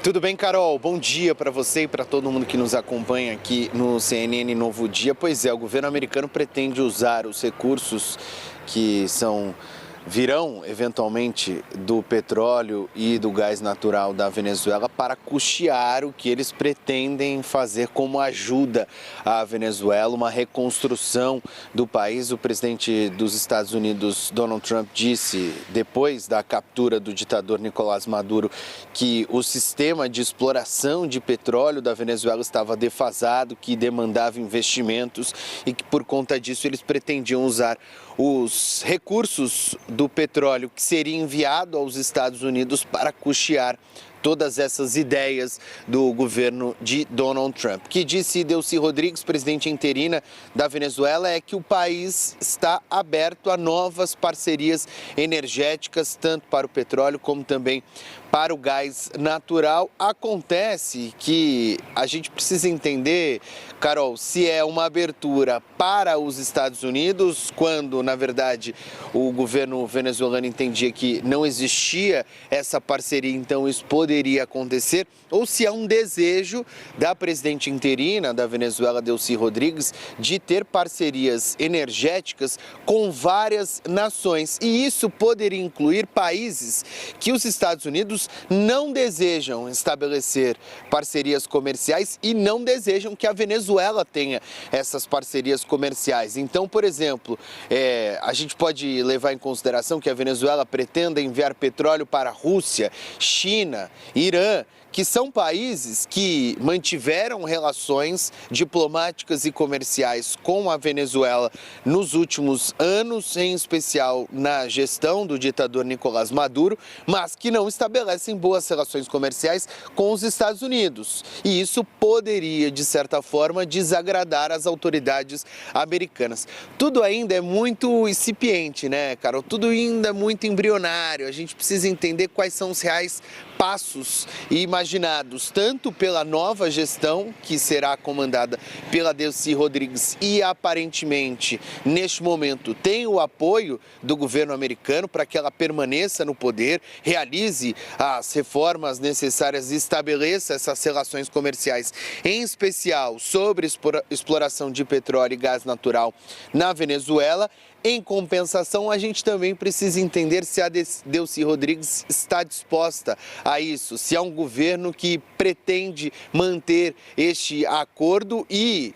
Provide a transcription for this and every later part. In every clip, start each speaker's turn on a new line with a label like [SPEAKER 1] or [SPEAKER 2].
[SPEAKER 1] Tudo bem, Carol? Bom dia para você e para todo mundo que nos acompanha aqui no CNN Novo Dia. Pois é, o governo americano pretende usar os recursos que virão eventualmente do petróleo e do gás natural da Venezuela para custear o que eles pretendem fazer como ajuda à Venezuela, uma reconstrução do país. O presidente dos Estados Unidos, Donald Trump, disse, depois da captura do ditador Nicolás Maduro, que o sistema de exploração de petróleo da Venezuela estava defasado, que demandava investimentos e que por conta disso eles pretendiam usar os recursos do petróleo que seria enviado aos Estados Unidos para custear todas essas ideias do governo de Donald Trump. O que disse Delcy Rodrigues, presidente interina da Venezuela, é que o país está aberto a novas parcerias energéticas, tanto para o petróleo como também para o gás natural. Acontece que a gente precisa entender, Carol, se é uma abertura para os Estados Unidos, quando, na verdade, o governo venezuelano entendia que não existia essa parceria, então isso poderia acontecer, ou se é um desejo da presidente interina da Venezuela, Delcy Rodrigues, de ter parcerias energéticas com várias nações. E isso poderia incluir países que os Estados Unidos não desejam estabelecer parcerias comerciais e não desejam que a Venezuela tenha essas parcerias comerciais. Então, por exemplo, a gente pode levar em consideração que a Venezuela pretenda enviar petróleo para a Rússia, China, Irã, que são países que mantiveram relações diplomáticas e comerciais com a Venezuela nos últimos anos, em especial na gestão do ditador Nicolás Maduro, mas que não estabelecem boas relações comerciais com os Estados Unidos. E isso poderia, de certa forma, desagradar as autoridades americanas. Tudo ainda é muito incipiente, né, Carol? Tudo ainda é muito embrionário. A gente precisa entender quais são os reais passos imaginados tanto pela nova gestão, que será comandada pela Delcy Rodrigues e aparentemente, neste momento, tem o apoio do governo americano para que ela permaneça no poder, realize as reformas necessárias e estabeleça essas relações comerciais, em especial sobre exploração de petróleo e gás natural na Venezuela. Em compensação, a gente também precisa entender se a Delcy Rodrigues está disposta a isso, se é um governo que pretende manter este acordo e,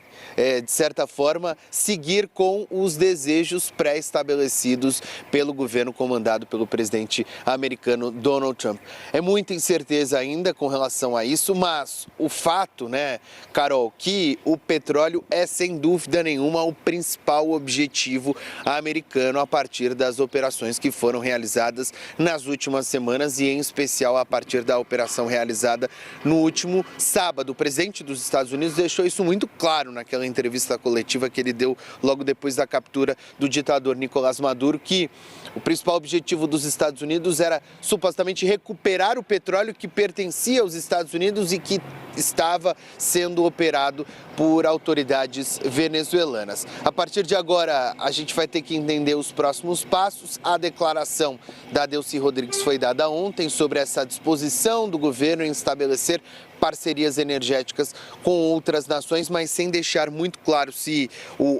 [SPEAKER 1] de certa forma, seguir com os desejos pré-estabelecidos pelo governo comandado pelo presidente americano Donald Trump. É muita incerteza ainda com relação a isso, mas o fato, né, Carol, que o petróleo é sem dúvida nenhuma o principal objetivo americano a partir das operações que foram realizadas nas últimas semanas e em especial a partir da operação realizada no último sábado. O presidente dos Estados Unidos deixou isso muito claro naquela entrevista coletiva que ele deu logo depois da captura do ditador Nicolás Maduro, que o principal objetivo dos Estados Unidos era supostamente recuperar o petróleo que pertencia aos Estados Unidos e que estava sendo operado por autoridades venezuelanas. A partir de agora, a gente vai ter que entender os próximos passos. A declaração da Delcy Rodrigues foi dada ontem sobre essa disposição do governo em estabelecer parcerias energéticas com outras nações, mas sem deixar muito claro se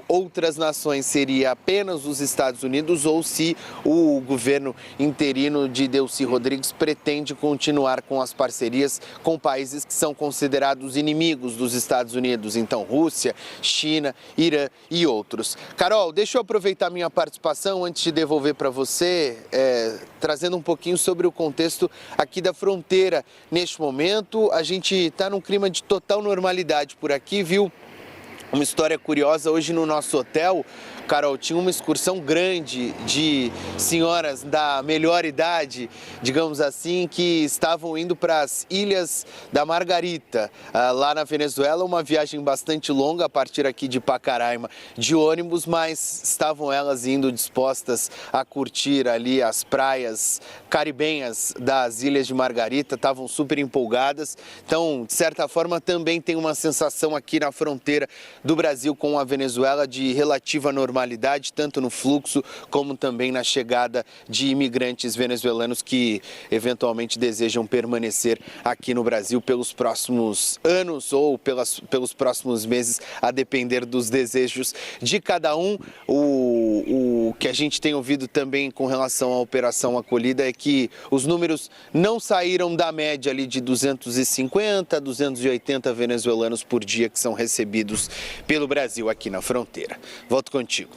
[SPEAKER 1] outras nações seria apenas os Estados Unidos ou se o governo interino de Delcy Rodrigues pretende continuar com as parcerias com países que são considerados inimigos dos Estados Unidos, então Rússia, China, Irã e outros. Carol, deixa eu aproveitar minha participação antes de devolver para você, trazendo um pouquinho sobre o contexto aqui da fronteira. Neste momento, a gente está num clima de total normalidade por aqui, viu? Uma história curiosa, hoje no nosso hotel, Carol, tinha uma excursão grande de senhoras da melhor idade, digamos assim, que estavam indo para as Ilhas da Margarita, lá na Venezuela, uma viagem bastante longa a partir aqui de Pacaraima, de ônibus, mas estavam elas indo dispostas a curtir ali as praias caribenhas das Ilhas de Margarita, estavam super empolgadas. Então, de certa forma, também tem uma sensação aqui na fronteira do Brasil com a Venezuela de relativa normalidade normalidade, tanto no fluxo como também na chegada de imigrantes venezuelanos que eventualmente desejam permanecer aqui no Brasil pelos próximos anos ou pelos próximos meses, a depender dos desejos de cada um. O que a gente tem ouvido também com relação à Operação Acolhida é que os números não saíram da média ali de 250, 280 venezuelanos por dia que são recebidos pelo Brasil aqui na fronteira. Volto contigo.